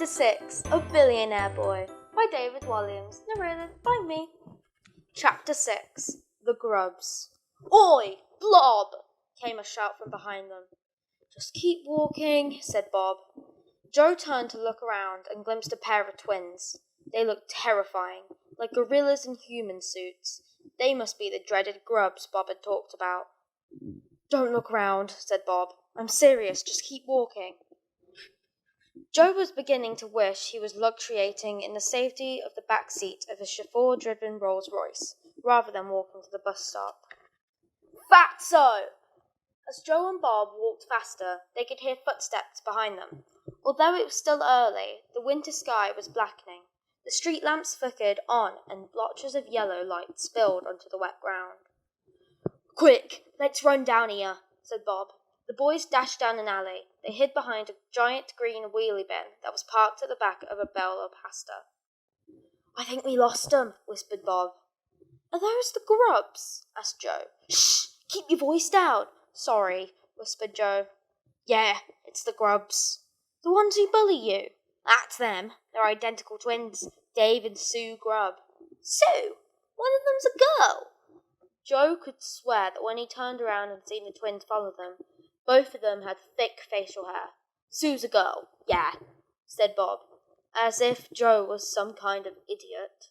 Chapter 6 of Billionaire Boy by David Walliams, narrated by me. Chapter 6 The Grubs. "Oi, Blob!" came a shout from behind them. "Just keep walking," said Bob. Joe turned to look around and glimpsed a pair of twins. They looked terrifying, like gorillas in human suits. They must be the dreaded grubs Bob had talked about. "Don't look round," said Bob. "I'm serious, just keep walking." Joe was beginning to wish he was luxuriating in the safety of the back seat of a chauffeur-driven Rolls-Royce, rather than walking to the bus stop. "Fatso!" As Joe and Bob walked faster, they could hear footsteps behind them. Although it was still early, the winter sky was blackening. The street lamps flickered on and blotches of yellow light spilled onto the wet ground. "Quick, let's run down here," said Bob. The boys dashed down an alley. They hid behind a giant green wheelie bin that was parked at the back of a bale of pasta. "I think we lost them," whispered Bob. "Are those the grubs?" asked Joe. "Shh! Keep your voice down." "Sorry," whispered Joe. "Yeah, it's the grubs." "The ones who bully you?" "That's them. They're identical twins, Dave and Sue Grubb." "Sue? One of them's a girl." Joe could swear that when he turned around and seen the twins follow them, both of them had thick facial hair. "Sue's a girl, yeah," said Bob, as if Joe was some kind of idiot.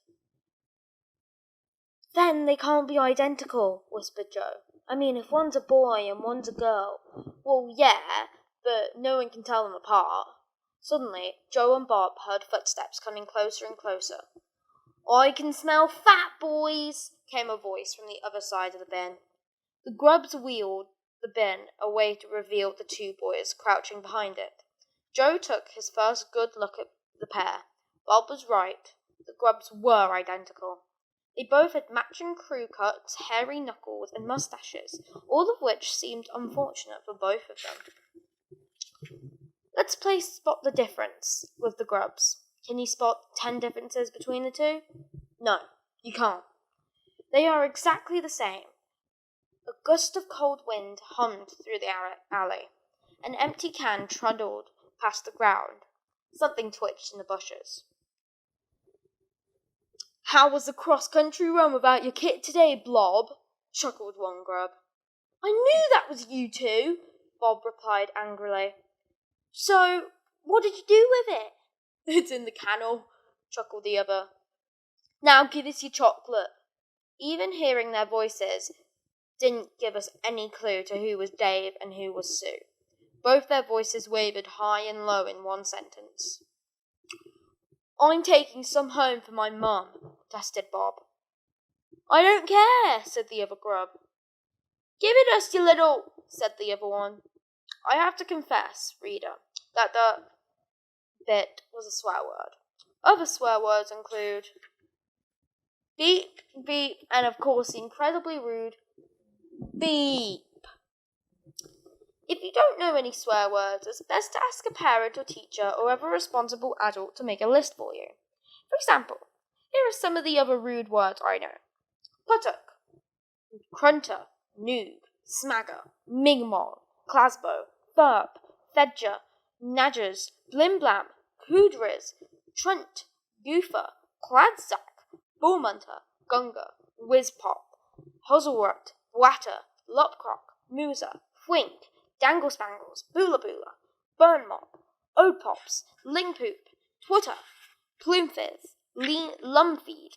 "Then they can't be identical," whispered Joe. "I mean, if one's a boy and one's a girl, well, yeah, but no one can tell them apart." Suddenly, Joe and Bob heard footsteps coming closer and closer. "I can smell fat, boys," came a voice from the other side of the bin. The grubs wheeled the bin away to reveal the two boys crouching behind it. Joe took his first good look at the pair. Bob was right. The grubs were identical. They both had matching crew cuts, hairy knuckles, and mustaches, all of which seemed unfortunate for both of them. "Let's play Spot the Difference with the grubs. Can you spot 10 differences between the two?" "No, you can't. They are exactly the same." A gust of cold wind hummed through the alley. An empty can trundled past the ground. Something twitched in the bushes. "How was the cross-country run without your kit today, Blob?" chuckled one grub. "I knew that was you two," Bob replied angrily. "So, what did you do with it?" "It's in the kennel," chuckled the other. "Now give us your chocolate." Even hearing their voices didn't give us any clue to who was Dave and who was Sue. Both their voices wavered high and low in one sentence. "I'm taking some home for my mum," protested Bob. "I don't care," said the other grub. "Give it us, you little," said the other one. I have to confess, reader, that the bit was a swear word. Other swear words include beep, beep, and of course the incredibly rude beep. If you don't know any swear words, it's best to ask a parent or teacher or other responsible adult to make a list for you. For example, here are some of the other rude words I know. Buttock, crunter, noob, smagger, migmol, clasbo, burp, fedger, nadgers, blimblam, coodriz, trunt, goofer, cladsack, bullmunter, gunga, whizpop, huzzlerut, watter, lopcrock, mooser, fwink, dangle spangles, boola boola, burn mop, opops, lingpoop, twitter, plumefizz, lumfeed,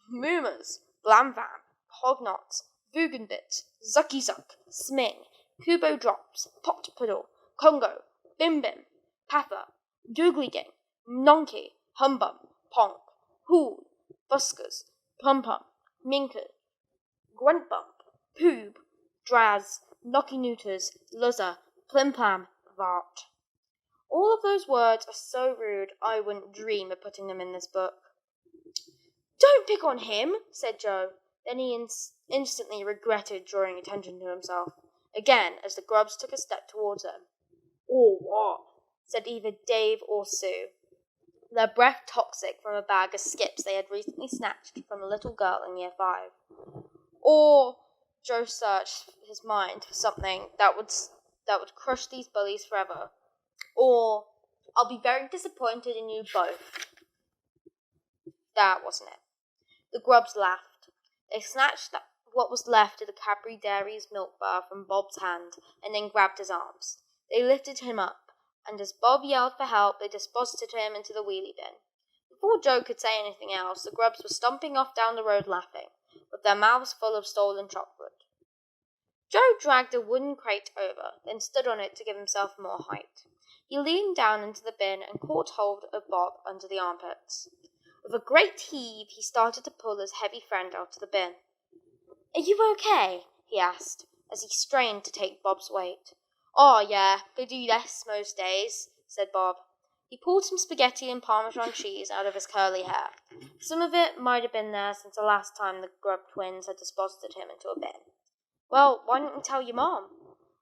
moomers, blamvam, hognots, vugenbit, zucky zuck, sming, kubo drops, pot puddle, congo, bim bim, paffer, doogly-ging, nonky, humbum, ponk, hool, buskers, pum-pum, minker, grunt bump, poob, draz, knocky nooters, luzzer, plim-plam, vart. All of those words are so rude I wouldn't dream of putting them in this book. "Don't pick on him," said Joe. Then he instantly regretted drawing attention to himself, again as the grubs took a step towards him. "Or what?" said either Dave or Sue, their breath toxic from a bag of skips they had recently snatched from a little girl in year 5. Or Joe searched his mind for something that would crush these bullies forever. Or I'll be very disappointed in you both. That wasn't it. The grubs laughed. They snatched what was left of the Cadbury Dairy's milk bar from Bob's hand and then grabbed his arms. They lifted him up, and as Bob yelled for help, they deposited him into the wheelie bin. Before Joe could say anything else, the grubs were stomping off down the road laughing, with their mouths full of stolen chocolate. Joe dragged a wooden crate over, then stood on it to give himself more height. He leaned down into the bin and caught hold of Bob under the armpits. With a great heave, he started to pull his heavy friend out of the bin. "Are you okay?" he asked, as he strained to take Bob's weight. "Oh, yeah, could do less most days," said Bob. He pulled some spaghetti and Parmesan cheese out of his curly hair. Some of it might have been there since the last time the grub twins had deposited him into a bin. "Well, why don't you tell your mom?"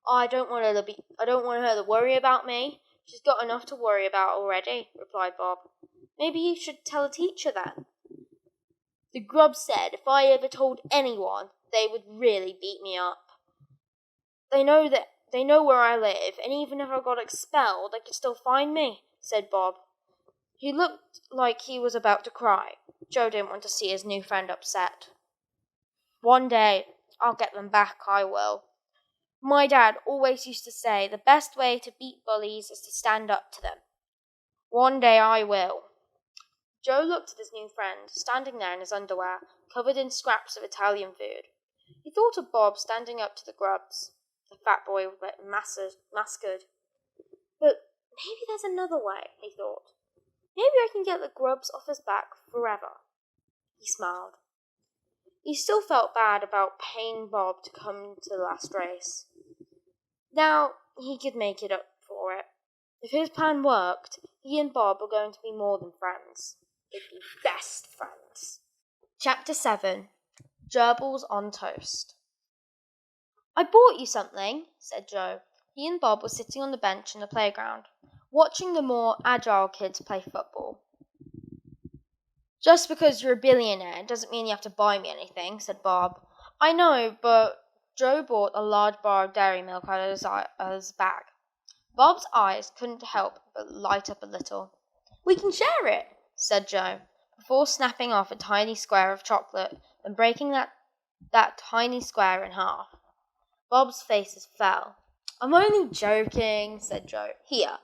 "Oh, I don't want her to worry about me. She's got enough to worry about already," replied Bob. "Maybe you should tell a teacher then." "The grub said if I ever told anyone, they would really beat me up. They know where I live, and even if I got expelled, they could still find me," said Bob. He looked like he was about to cry. Joe didn't want to see his new friend upset. "One day, I'll get them back, I will. My dad always used to say the best way to beat bullies is to stand up to them. One day I will." Joe looked at his new friend, standing there in his underwear, covered in scraps of Italian food. He thought of Bob standing up to the grubs. The fat boy massacred. "But maybe there's another way," he thought. "Maybe I can get the grubs off his back forever." He smiled. He still felt bad about paying Bob to come to the last race. Now he could make it up for it. If his plan worked, he and Bob were going to be more than friends. They'd be best friends. Chapter 7. Gerbils on Toast. "I bought you something," said Joe. He and Bob were sitting on the bench in the playground, watching the more agile kids play football. "Just because you're a billionaire doesn't mean you have to buy me anything," said Bob. "I know, but..." Joe bought a large bar of dairy milk out of his bag. Bob's eyes couldn't help but light up a little. "We can share it," said Joe, before snapping off a tiny square of chocolate and breaking that tiny square in half. Bob's face fell. "I'm only joking," said Joe. "Here."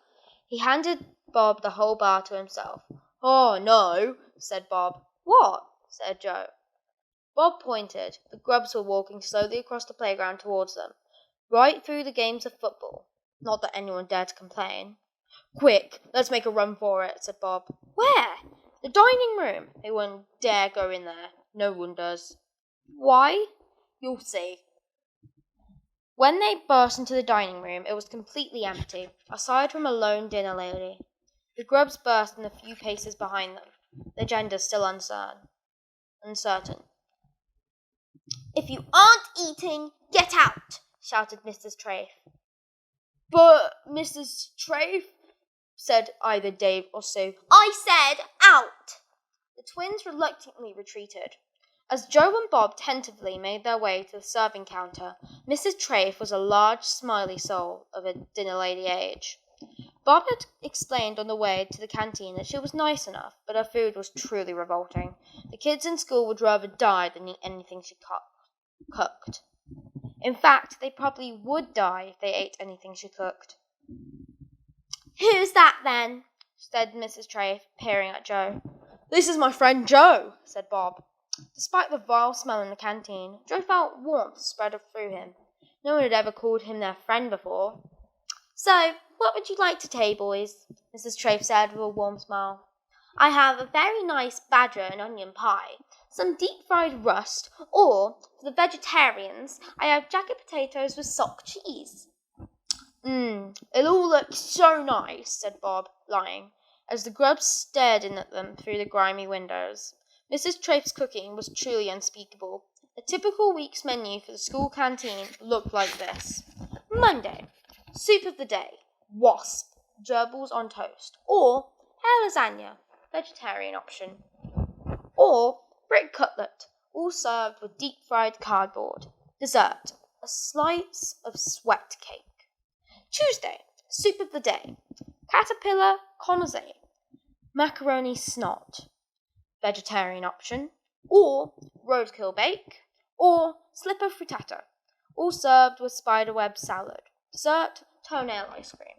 He handed Bob the whole bar to himself. "Oh, no," said Bob. "What?" said Joe. Bob pointed. The grubs were walking slowly across the playground towards them, right through the games of football. Not that anyone dared to complain. "Quick, let's make a run for it," said Bob. "Where?" "The dining room." "They won't dare go in there. No one does." "Why?" "You'll see." When they burst into the dining room, it was completely empty, aside from a lone dinner lady. The grubs burst in a few paces behind them, their gender still uncertain. "If you aren't eating, get out!" shouted Mrs. Trafe. "But, Mrs. Trafe," said either Dave or Sue. "I said out!" The twins reluctantly retreated. As Joe and Bob tentatively made their way to the serving counter, Mrs. Trafe was a large, smiley soul of a dinner lady age. Bob had explained on the way to the canteen that she was nice enough, but her food was truly revolting. The kids in school would rather die than eat anything she cooked. In fact, they probably would die if they ate anything she cooked. "Who's that, then?" said Mrs. Trafe, peering at Joe. "This is my friend Joe," said Bob. Despite the vile smell in the canteen, Joe felt warmth spread through him. No one had ever called him their friend before. "So, what would you like today, boys?" Mrs. Trafe said with a warm smile. "I have a very nice badger and onion pie, some deep-fried rust, or, for the vegetarians, I have jacket potatoes with sock cheese." "It all looks so nice," said Bob, lying, as the grubs stared in at them through the grimy windows. Mrs. Trafe's cooking was truly unspeakable. A typical week's menu for the school canteen looked like this. Monday, soup of the day, wasp, gerbils on toast, or hair lasagna, vegetarian option, or brick cutlet, all served with deep-fried cardboard. Dessert, a slice of sweat cake. Tuesday, soup of the day, caterpillar composite, macaroni snot, vegetarian option, or roadkill bake, or slipper frittata, all served with spiderweb salad. Dessert, toenail ice cream.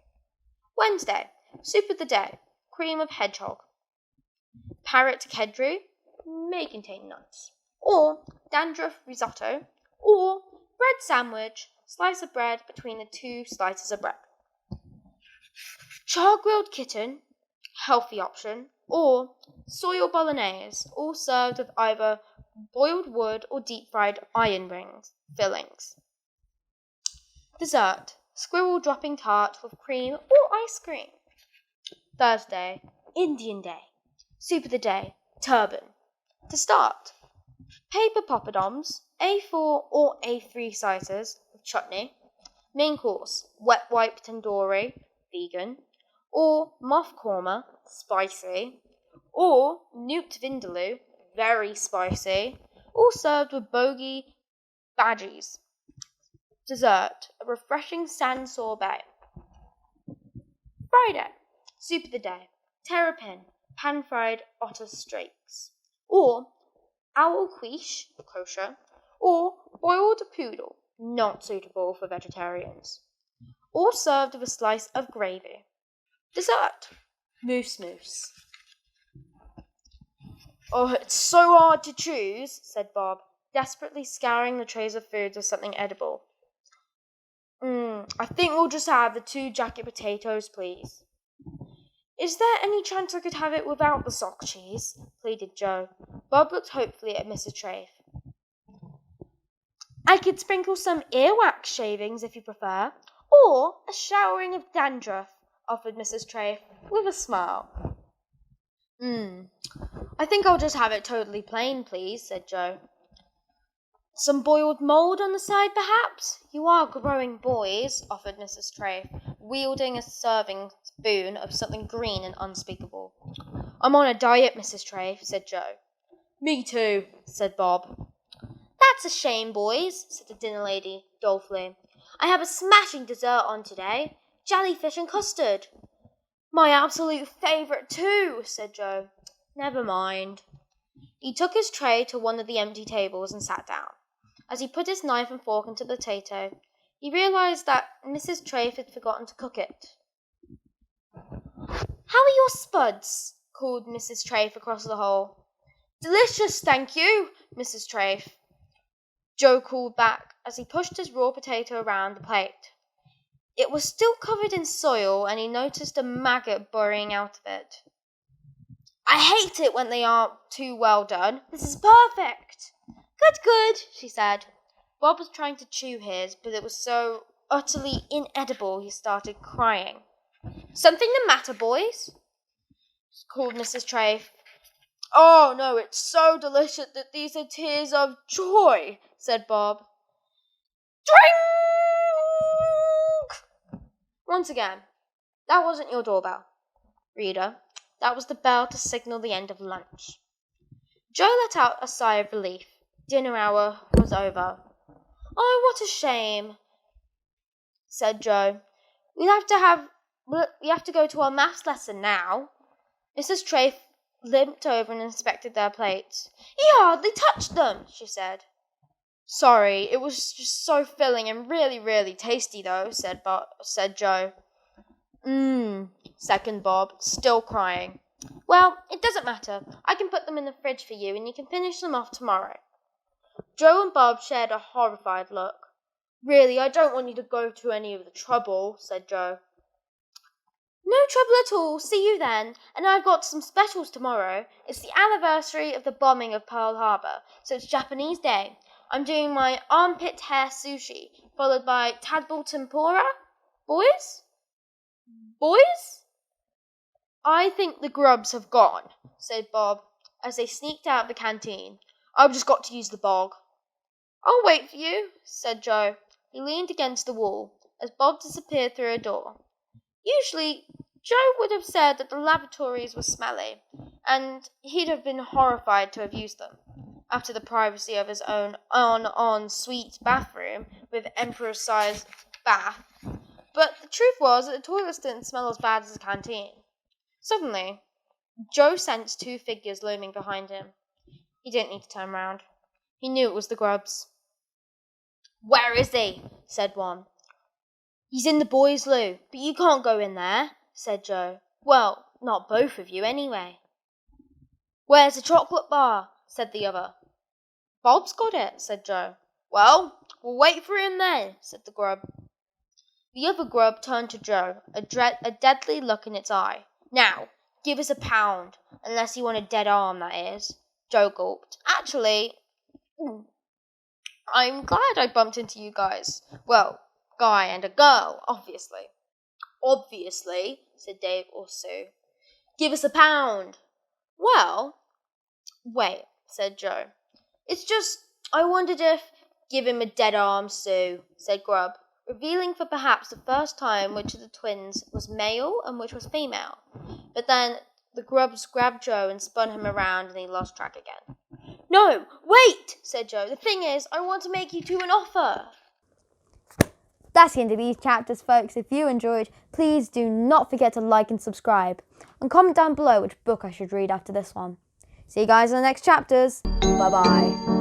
Wednesday, soup of the day, cream of hedgehog. Parrot kedgeree may contain nuts, or dandruff risotto, or bread sandwich, slice of bread between the two slices of bread. Char-grilled kitten, healthy option, or soil bolognese, all served with either boiled wood or deep-fried iron rings fillings. Dessert, squirrel dropping tart with cream or ice cream. Thursday, Indian day. Soup of the day, turban. To start, paper poppadoms, A4 or A3 sizes with chutney. Main course, wet wipe tandoori, vegan, or muff korma, spicy, or newt vindaloo, very spicy, all served with bogey bhajis. Dessert, a refreshing sand sorbet. Friday, soup of the day, terrapin, pan-fried otter steaks, or owl quiche, kosher, or boiled poodle, not suitable for vegetarians, all served with a slice of gravy. Dessert, moose. Oh, it's so hard to choose, said Bob, desperately scouring the trays of foods with something edible. I think we'll just have the 2 jacket potatoes, please. Is there any chance I could have it without the sock cheese? Pleaded Joe. Bob looked hopefully at Mrs. Trafe. I could sprinkle some earwax shavings if you prefer, or a showering of dandruff, offered Mrs. Trafe with a smile. I think I'll just have it totally plain, please, said Joe. Some boiled mould on the side, perhaps? You are growing boys, offered Mrs. Trafe, wielding a serving spoon of something green and unspeakable. I'm on a diet, Mrs. Trafe, said Joe. Me too, said Bob. That's a shame, boys, said the dinner lady dolefully. I have a smashing dessert on today, jellyfish and custard. My absolute favourite too, said Joe. Never mind. He took his tray to one of the empty tables and sat down. As he put his knife and fork into the potato, he realised that Mrs. Trafe had forgotten to cook it. How are your spuds? Called Mrs. Trafe across the hall. Delicious, thank you, Mrs. Trafe, Joe called back as he pushed his raw potato around the plate. It was still covered in soil, and he noticed a maggot burrowing out of it. I hate it when they aren't too well done. This is perfect. Good, she said. Bob was trying to chew his, but it was so utterly inedible he started crying. Something the matter, boys? Called Mrs. Trafe. Oh, no, it's so delicious that these are tears of joy, said Bob. Drink! Once again, that wasn't your doorbell, reader. That was the bell to signal the end of lunch. Joe let out a sigh of relief. Dinner hour was over. Oh, what a shame, said Joe. We have to go to our maths lesson now. Mrs. Trafe limped over and inspected their plates. He hardly touched them, she said. Sorry, it was just so filling and really, really tasty, though, said Joe. Second Bob, still crying. Well, it doesn't matter. I can put them in the fridge for you, and you can finish them off tomorrow. Joe and Bob shared a horrified look. Really, I don't want you to go to any of the trouble, said Joe. No trouble at all. See you then. And I've got some specials tomorrow. It's the anniversary of the bombing of Pearl Harbor, so it's Japanese Day. I'm doing my armpit hair sushi, followed by tadpole tempura. Boys? I think the grubs have gone, said Bob, as they sneaked out of the canteen. I've just got to use the bog. I'll wait for you, said Joe. He leaned against the wall as Bob disappeared through a door. Usually, Joe would have said that the lavatories were smelly, and he'd have been horrified to have used them, after the privacy of his own en suite bathroom with emperor-sized bath. But the truth was that the toilets didn't smell as bad as the canteen. Suddenly, Joe sensed two figures looming behind him. He didn't need to turn round. He knew it was the grubs. "Where is he?" said one. "He's in the boys' loo, but you can't go in there," said Joe. "Well, not both of you, anyway." "Where's the chocolate bar?" said the other. "Bob's got it," said Joe. "Well, we'll wait for him then," said the grub. The other grub turned to Joe, a deadly look in its eye. "Now, give us £1, unless you want a dead arm, that is." Joe gulped. "Actually, I'm glad I bumped into you guys. Well, guy and a girl, obviously." "Obviously," said Dave or Sue. "Give us £1." "Well, wait," said Joe. "It's just, I wondered if—" "Give him a dead arm, Sue," said Grub, revealing for perhaps the first time which of the twins was male and which was female. But then the grubs grabbed Joe and spun him around, and he lost track again. "No, wait," said Joe. "The thing is, I want to make you two an offer." That's the end of these chapters, folks. If you enjoyed, please do not forget to like and subscribe. And comment down below which book I should read after this one. See you guys in the next chapters. Bye-bye.